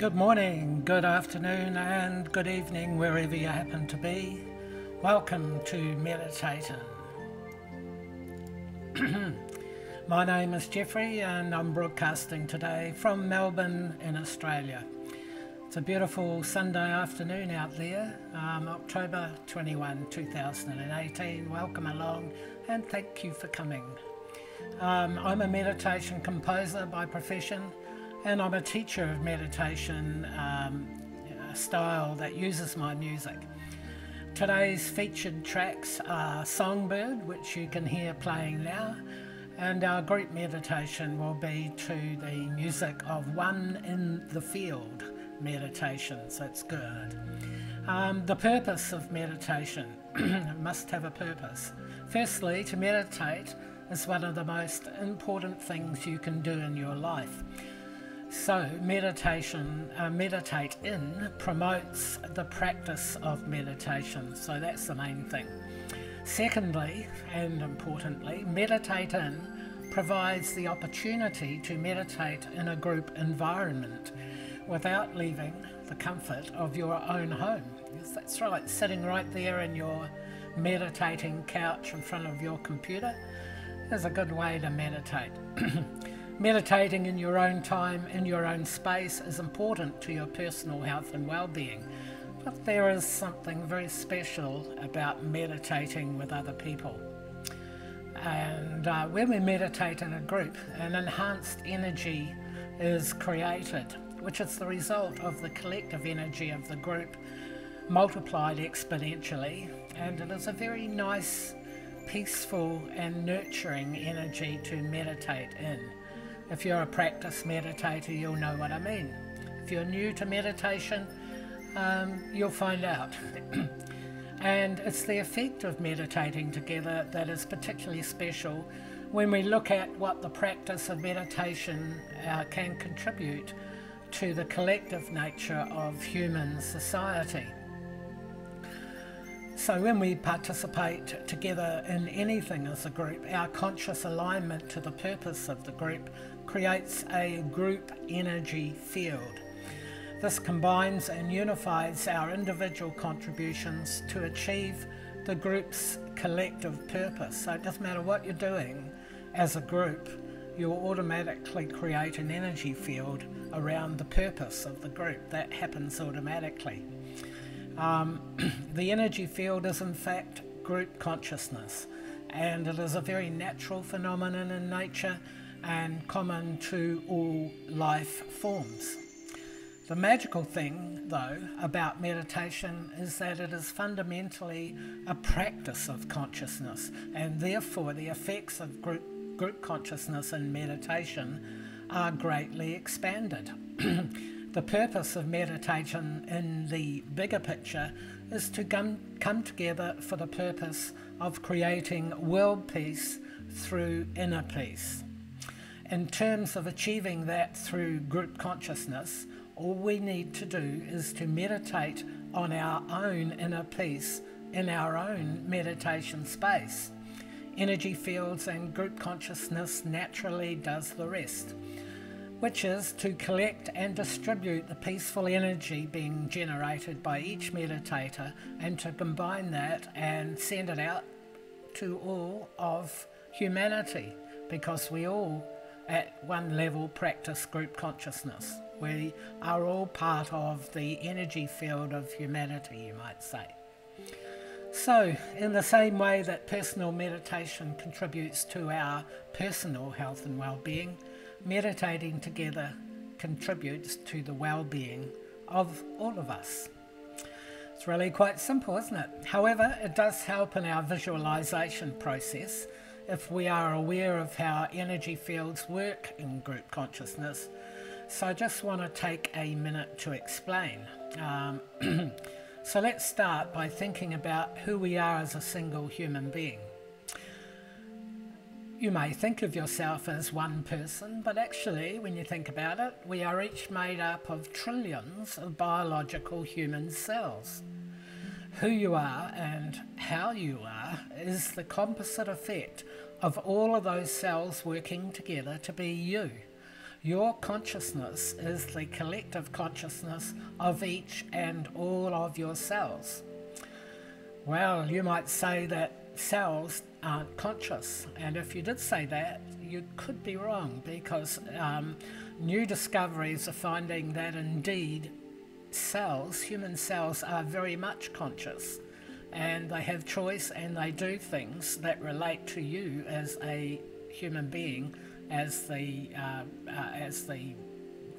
Good morning, good afternoon and good evening wherever you happen to be. Welcome to Meditator. My name is Jeffree and I'm broadcasting today from Melbourne in Australia. It's a beautiful Sunday afternoon out there, October 21, 2018. Welcome along and thank you for coming. I'm a meditation composer by profession, and I'm a teacher of meditation style that uses my music. Today's featured tracks are Songbird, which you can hear playing now, and our group meditation will be to the music of One in the Field meditation, so it's good. The purpose of meditation, it must have a purpose. Firstly, to meditate is one of the most important things you can do in your life. So meditation, meditate in, promotes the practice of meditation, so that's the main thing. Secondly, and importantly, meditate in provides the opportunity to meditate in a group environment without leaving the comfort of your own home. Yes, that's right, sitting right there in your meditating couch in front of your computer is a good way to meditate. Meditating in your own time, in your own space, is important to your personal health and well-being. But there is something very special about meditating with other people. And when we meditate in a group, an enhanced energy is created, which is the result of the collective energy of the group multiplied exponentially. And it is a very nice, peaceful and nurturing energy to meditate in. If you're a practice meditator, you'll know what I mean. If you're new to meditation, you'll find out. And it's the effect of meditating together that is particularly special when we look at what the practice of meditation can contribute to the collective nature of human society. So when we participate together in anything as a group, our conscious alignment to the purpose of the group creates a group energy field. This combines and unifies our individual contributions to achieve the group's collective purpose. So it doesn't matter what you're doing as a group, you'll automatically create an energy field around the purpose of the group. That happens automatically. The energy field is in fact group consciousness, and it is a very natural phenomenon in nature and common to all life forms. The magical thing, though, about meditation is that it is fundamentally a practice of consciousness, and therefore the effects of group consciousness in meditation are greatly expanded. The purpose of meditation in the bigger picture is to come together for the purpose of creating world peace through inner peace. In terms of achieving that through group consciousness, all we need to do is to meditate on our own inner peace in our own meditation space. Energy fields and group consciousness naturally does the rest, which is to collect and distribute the peaceful energy being generated by each meditator and to combine that and send it out to all of humanity, because we all at one level practice group consciousness. We are all part of the energy field of humanity, you might say. So, in the same way that personal meditation contributes to our personal health and well-being, meditating together contributes to the well-being of all of us. It's really quite simple, isn't it? However, it does help in our visualization process if we are aware of how energy fields work in group consciousness. So I just want to take a minute to explain. So let's start by thinking about who we are as a single human being. You may think of yourself as one person, but actually, when you think about it, we are each made up of trillions of biological human cells. Who you are and how you are is the composite effect of all of those cells working together to be you. Your consciousness is the collective consciousness of each and all of your cells. Well, you might say that cells aren't conscious, and if you did say that, you could be wrong, because new discoveries are finding that indeed cells, human cells, are very much conscious, and they have choice and they do things that relate to you as a human being, as the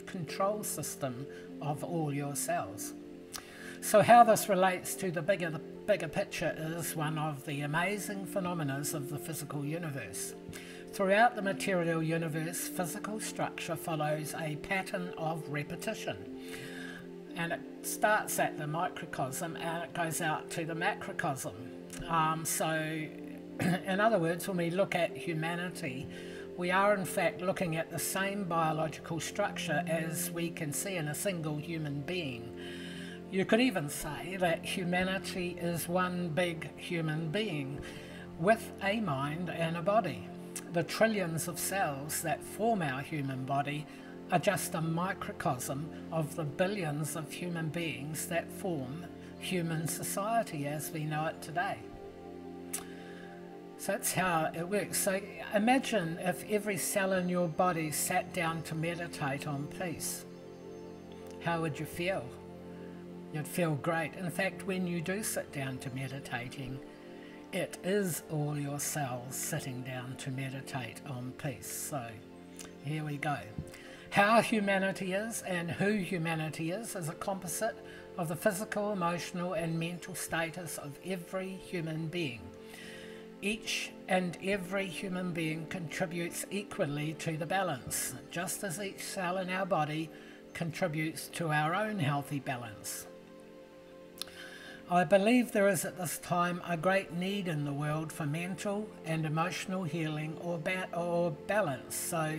control system of all your cells. So how this relates to the bigger picture is one of the amazing phenomena of the physical universe. Throughout the material universe, physical structure follows a pattern of repetition. And it starts at the microcosm and it goes out to the macrocosm. So, in other words, when we look at humanity, we are in fact looking at the same biological structure as we can see in a single human being. You could even say that humanity is one big human being with a mind and a body. The trillions of cells that form our human body are just a microcosm of the billions of human beings that form human society as we know it today. So that's how it works. So imagine if every cell in your body sat down to meditate on peace. How would you feel? You'd feel great. In fact, when you do sit down to meditating, it is all your cells sitting down to meditate on peace. So here we go. How humanity is and who humanity is a composite of the physical, emotional and mental status of every human being. Each and every human being contributes equally to the balance, just as each cell in our body contributes to our own healthy balance. I believe there is at this time a great need in the world for mental and emotional healing or balance. So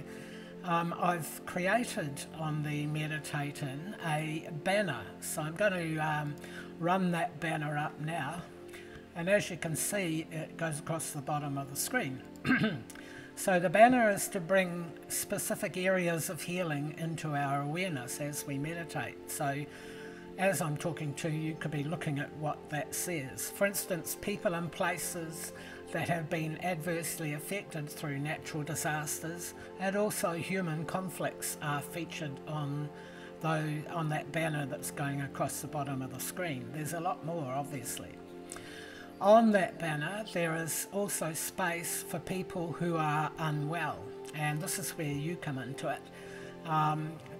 I've created on the Meditator a banner. So I'm going to run that banner up now. And as you can see, it goes across the bottom of the screen. So the banner is to bring specific areas of healing into our awareness as we meditate. So as I'm talking to you, you could be looking at what that says. For instance, people and places that have been adversely affected through natural disasters and also human conflicts are featured on that banner that's going across the bottom of the screen. There's a lot more, obviously. On that banner, there is also space for people who are unwell, and this is where you come into it.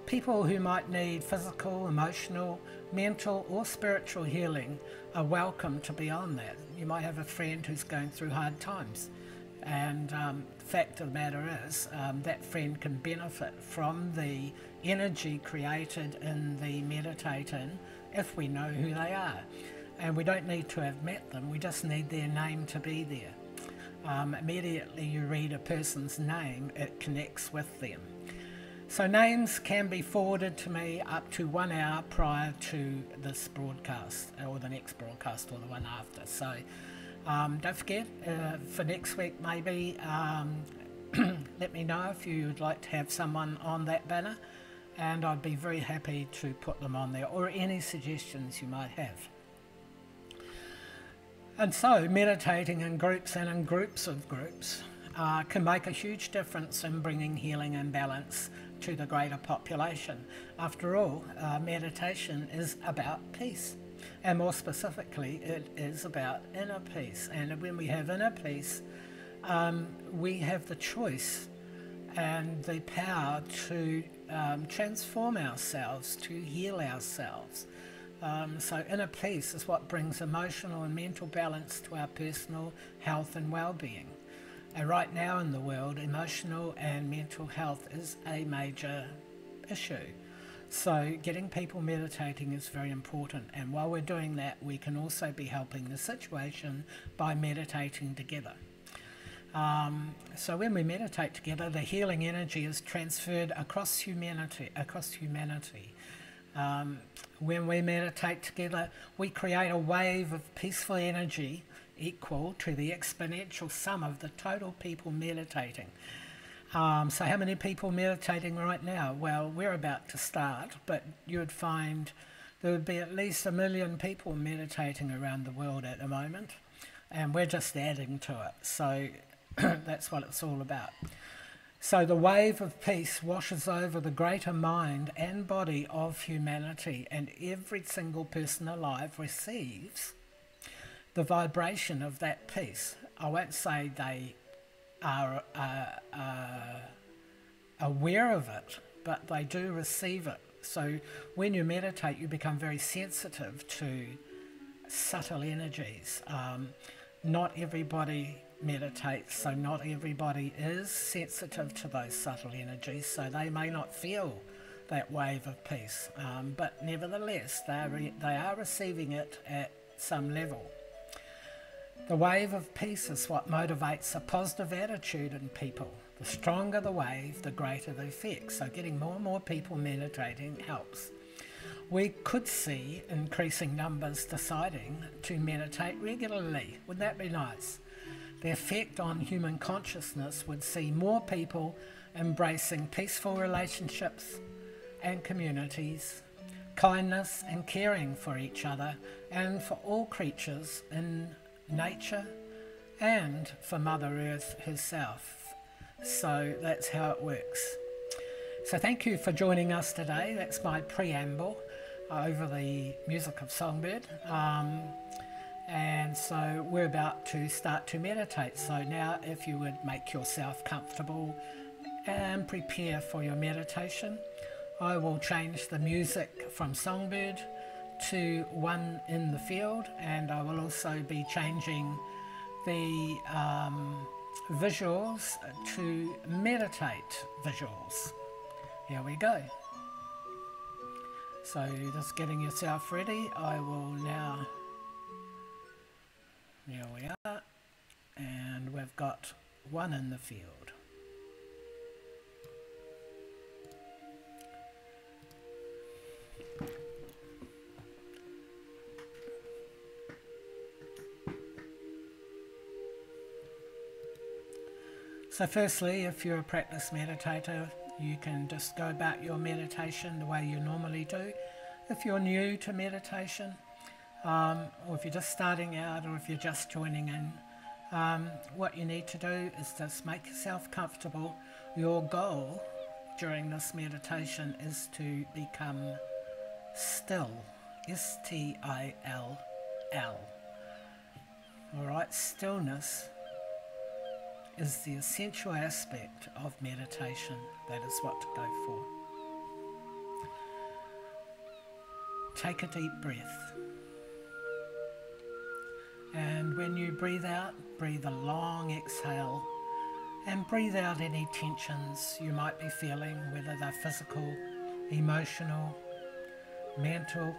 People who might need physical, emotional, mental or spiritual healing are welcome to be on that. You might have a friend who's going through hard times, and the fact of the matter is that friend can benefit from the energy created in the meditator if we know who they are. And we don't need to have met them, we just need their name to be there. Immediately you read a person's name, it connects with them. So names can be forwarded to me up to 1 hour prior to this broadcast, or the next broadcast, or the one after. So don't forget, for next week maybe, let me know if you'd like to have someone on that banner, and I'd be very happy to put them on there, or any suggestions you might have. And so meditating in groups and in groups of groups can make a huge difference in bringing healing and balance to the greater population. After all, meditation is about peace, and more specifically it is about inner peace. And when we have inner peace, we have the choice and the power to transform ourselves, to heal ourselves. So inner peace is what brings emotional and mental balance to our personal health and well-being. And right now in the world, emotional and mental health is a major issue. So getting people meditating is very important. And while we're doing that, we can also be helping the situation by meditating together. So when we meditate together, the healing energy is transferred across humanity. When we meditate together, we create a wave of peaceful energy equal to the exponential sum of the total people meditating. So how many people meditating right now? Well, we're about to start, but you would find there would be at least 1 million people meditating around the world at the moment, and we're just adding to it. So that's what it's all about. So the wave of peace washes over the greater mind and body of humanity, and every single person alive receives the vibration of that peace. I won't say they are aware of it, but they do receive it. So when you meditate, you become very sensitive to subtle energies. Not everybody meditates, so not everybody is sensitive to those subtle energies, so they may not feel that wave of peace, but nevertheless they are receiving it at some level. The wave of peace is what motivates a positive attitude in people. The stronger the wave, the greater the effect. So getting more and more people meditating helps. We could see increasing numbers deciding to meditate regularly. Wouldn't that be nice? The effect on human consciousness would see more people embracing peaceful relationships and communities, kindness and caring for each other and for all creatures in nature and for Mother Earth herself. So that's how it works. So thank you for joining us today. That's my preamble over the music of Songbird. And so we're about to start to meditate. So now if you would make yourself comfortable and prepare for your meditation, I will change the music from Songbird to One in the Field, and I will also be changing the visuals to meditate visuals. Here we go. So just getting yourself ready. I will now, here we are, and we've got One in the Field. So firstly, if you're a practice meditator, you can just go about your meditation the way you normally do. If you're new to meditation, or if you're just starting out, or if you're just joining in, what you need to do is just make yourself comfortable. Your goal during this meditation is to become still, S-T-I-L-L. Alright, stillness is the essential aspect of meditation. That is what to go for. Take a deep breath. And when you breathe out, breathe a long exhale and breathe out any tensions you might be feeling, whether they're physical, emotional, mental.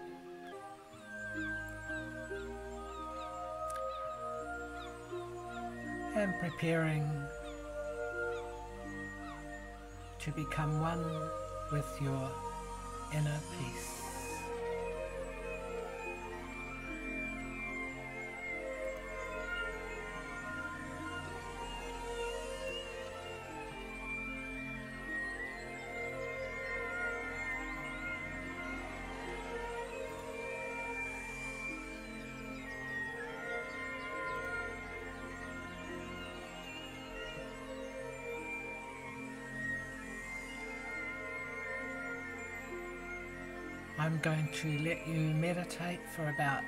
And preparing to become one with your inner peace. I'm going to let you meditate for about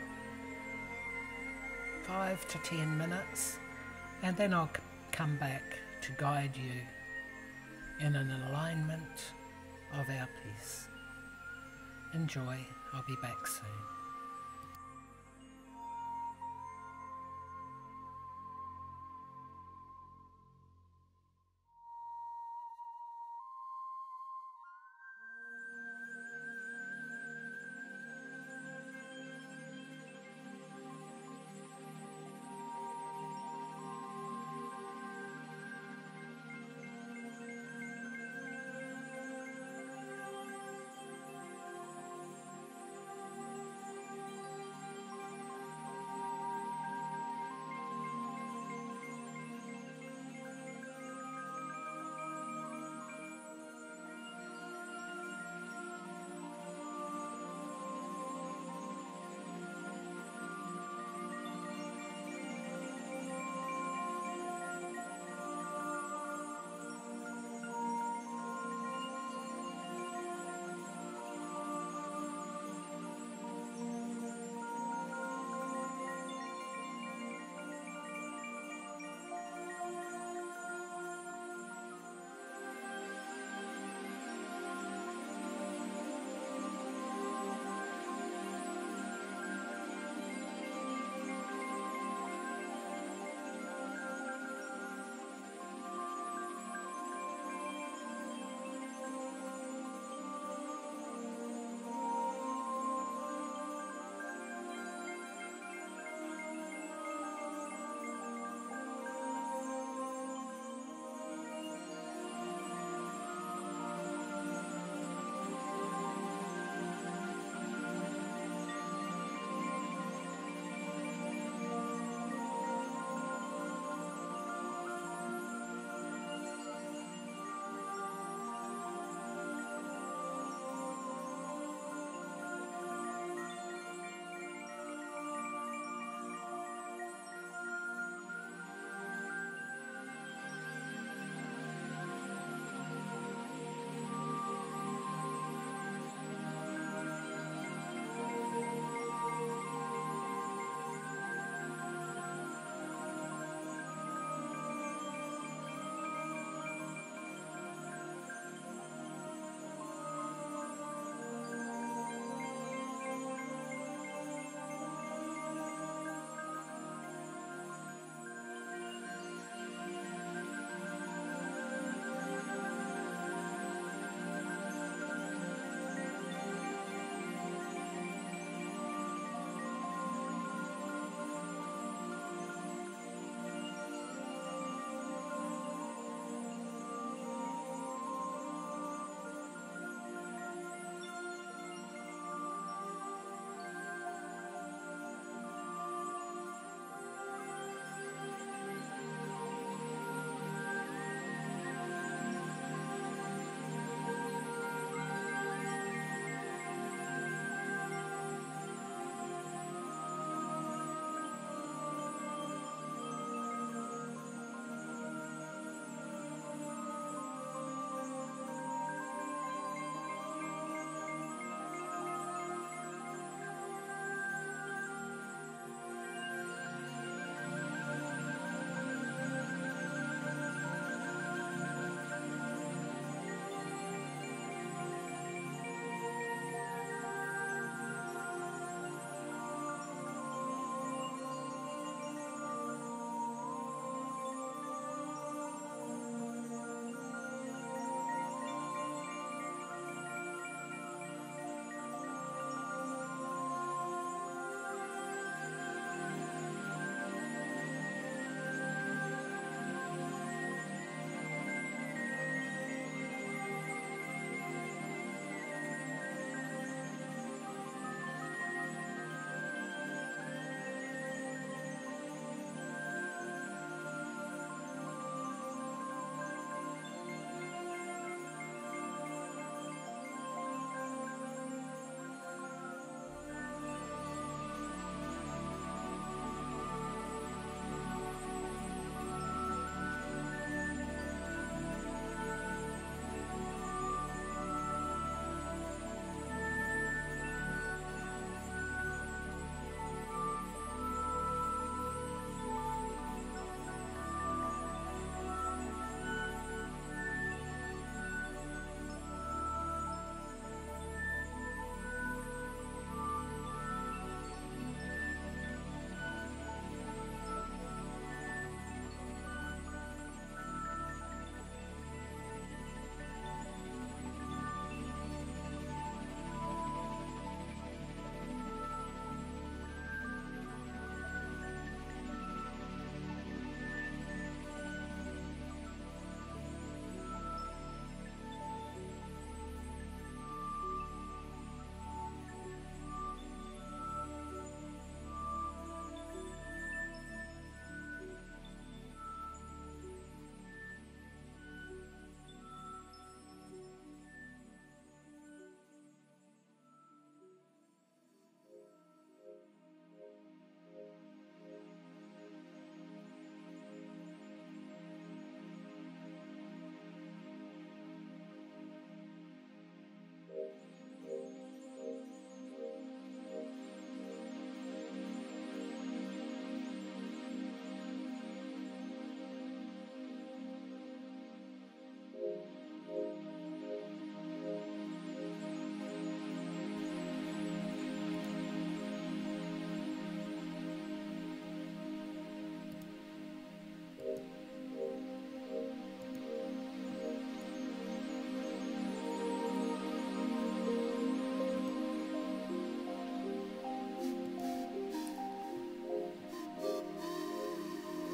5 to 10 minutes, and then I'll come back to guide you in an alignment of our peace. Enjoy. I'll be back soon.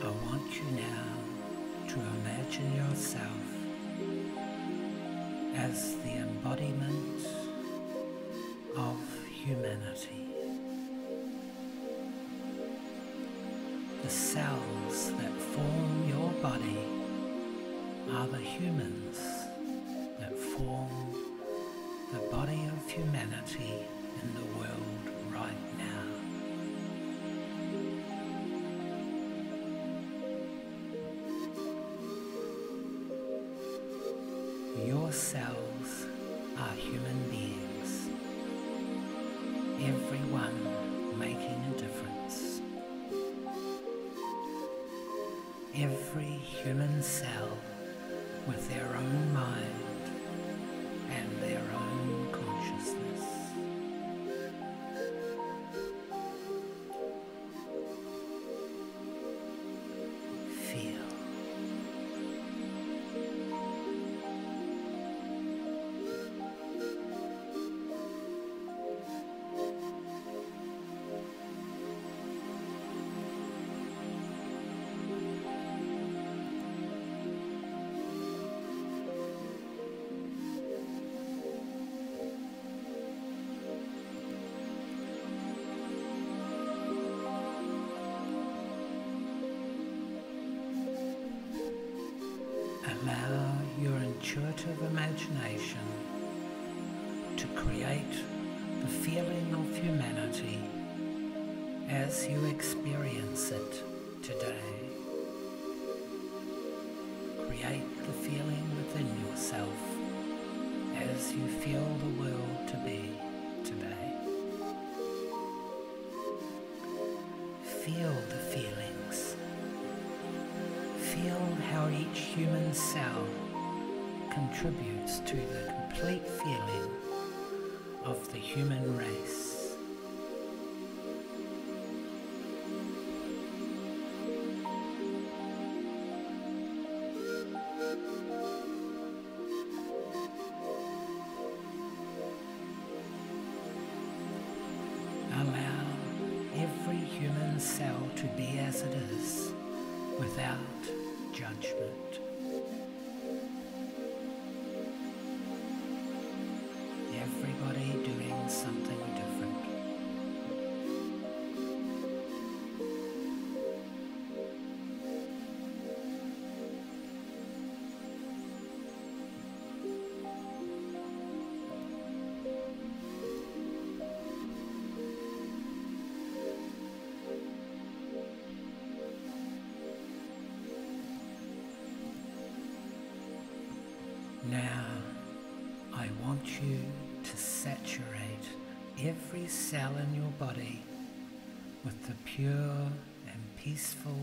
I want you now to imagine yourself as the embodiment of humanity. The cells that form your body are the humans that form the body of humanity in the world right now. Your cells are human beings, everyone making a difference. Every human cell with their own mind and their own consciousness. Feel. Allow your intuitive imagination to create the feeling of humanity as you experience it today. Create the feeling within yourself as you feel the world to be today. Feel the feelings. Feel how each human cell contributes to the complete feeling of the human race. Allow every human cell to be as it is, without judgment. Everybody doing something different. Now, I want you to saturate every cell in your body with the pure and peaceful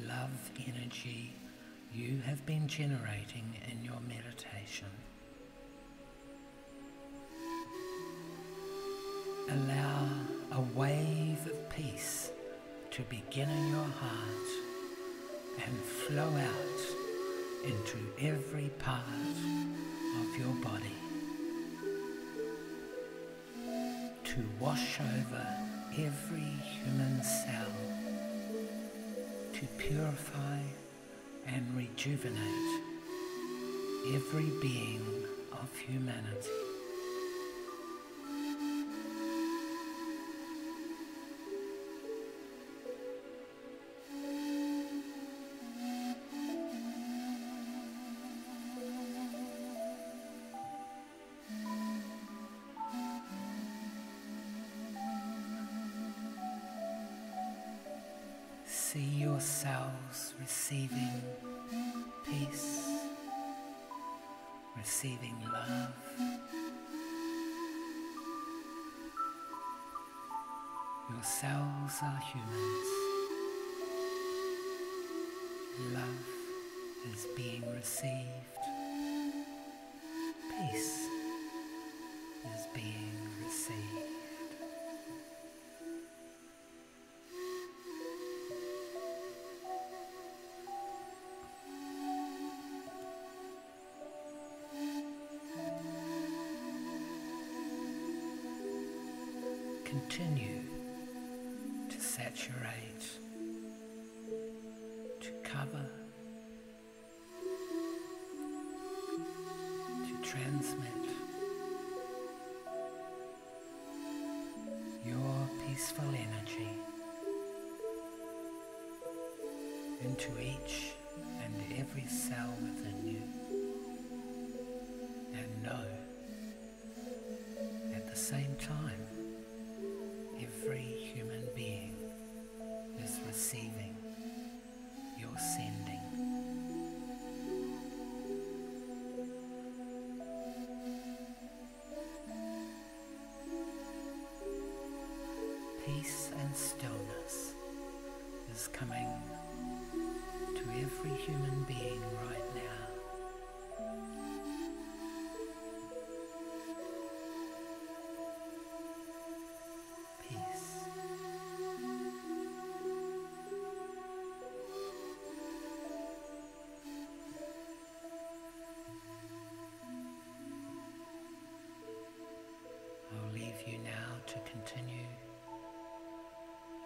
love energy you have been generating in your meditation. Allow a wave of peace to begin in your heart and flow out into every part of your body, to wash over every human cell, to purify and rejuvenate every being of humanity. See your cells receiving peace, receiving love. Your cells are humans. Love is being received. Peace is being received. Continue to saturate recover, to transmit your peaceful energy into each and every cell within you, and know at the same time every human being is receiving your sending. Peace and stillness is coming to every human being right now. Peace. I'll leave you now to continue,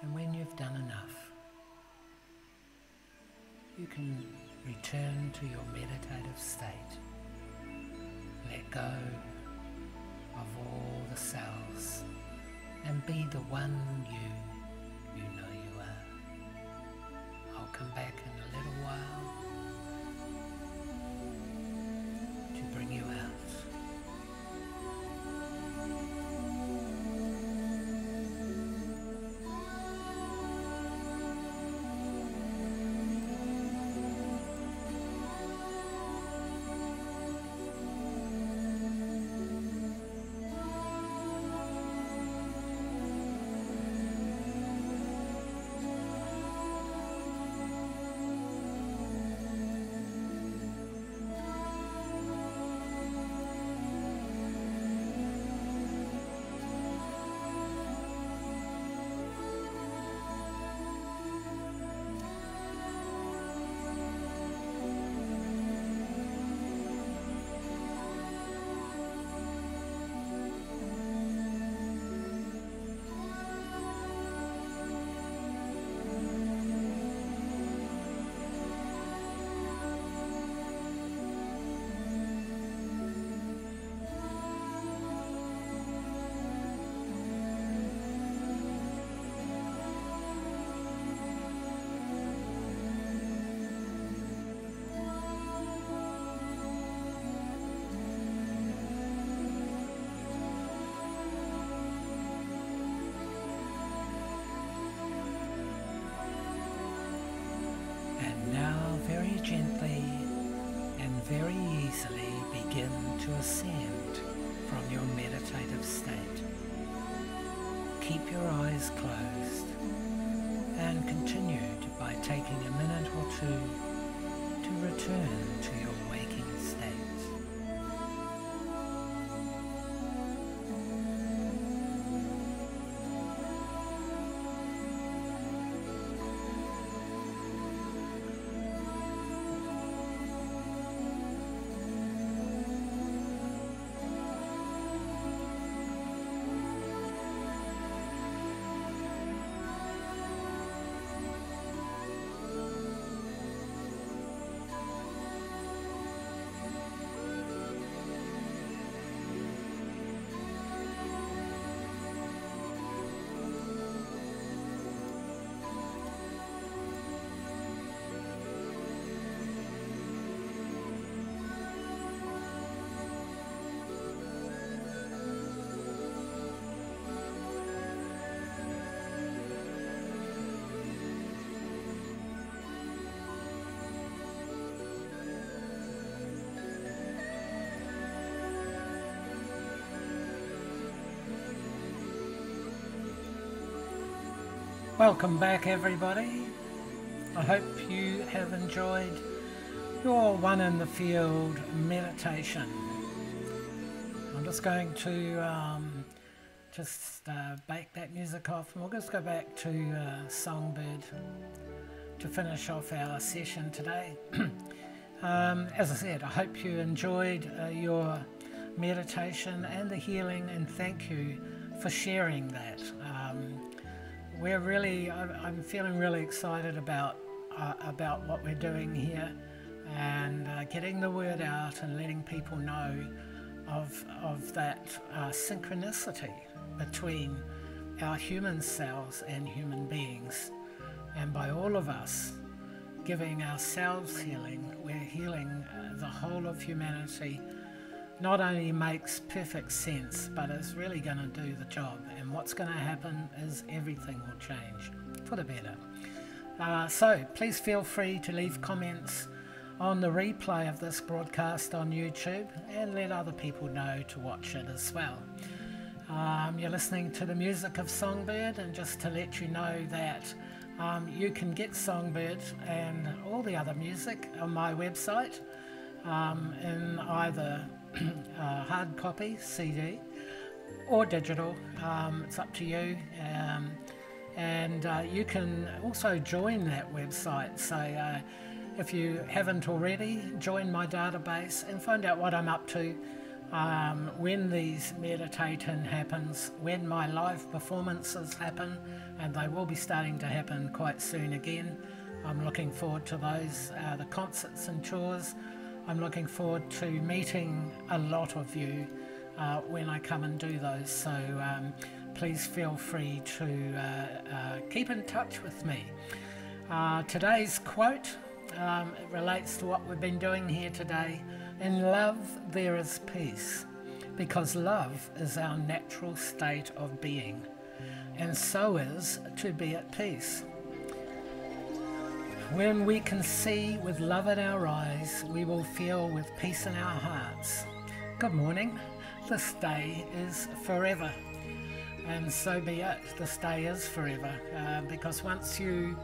and when you've done enough, you can return to your meditative state. Let go of all the cells and be the one you know you are. I'll come back in a little while to bring you out. Very gently and very easily begin to ascend from your meditative state. Keep your eyes closed and continue by taking a minute or two to return to your waking state. Welcome back, everybody. I hope you have enjoyed your one in the field meditation. I'm just going to bake that music off, and we'll just go back to Songbird to finish off our session today. As I said, I hope you enjoyed your meditation and the healing, and thank you for sharing that. I'm feeling really excited about about what we're doing here, and getting the word out and letting people know of that synchronicity between our human selves and human beings. And by all of us giving ourselves healing, we're healing the whole of humanity. Not only makes perfect sense, but it's really going to do the job. And what's going to happen is everything will change for the better. So please feel free to leave comments on the replay of this broadcast on YouTube, and let other people know to watch it as well. You're listening to the music of Songbird, and just to let you know that you can get Songbird and all the other music on my website in either hard copy, CD, or digital. It's up to you. And you can also join that website. So if you haven't already, join my database and find out what I'm up to, when these meditating happens, when my live performances happen, and they will be starting to happen quite soon again. I'm looking forward to those, the concerts and tours. I'm looking forward to meeting a lot of you when I come and do those. So please feel free to keep in touch with me. Today's quote it relates to what we've been doing here today. In love there is peace, because love is our natural state of being, and so is to be at peace. When we can see with love in our eyes, we will feel with peace in our hearts. Good morning. This day is forever, and so be it. This day is forever, because once you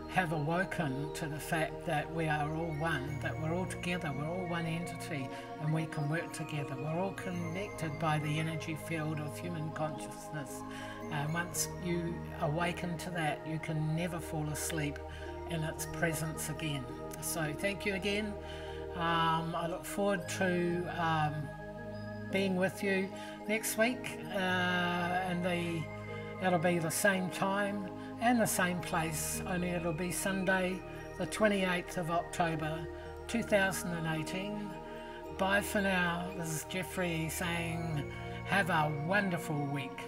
have awoken to the fact that we are all one, that we're all together, we're all one entity, and we can work together. We're all connected by the energy field of human consciousness. And once you awaken to that, you can never fall asleep in its presence again. So thank you again. I look forward to being with you next week, and it'll be the same time and the same place, only it'll be Sunday the 28th of October 2018. Bye for now. This is Jeffree saying have a wonderful week.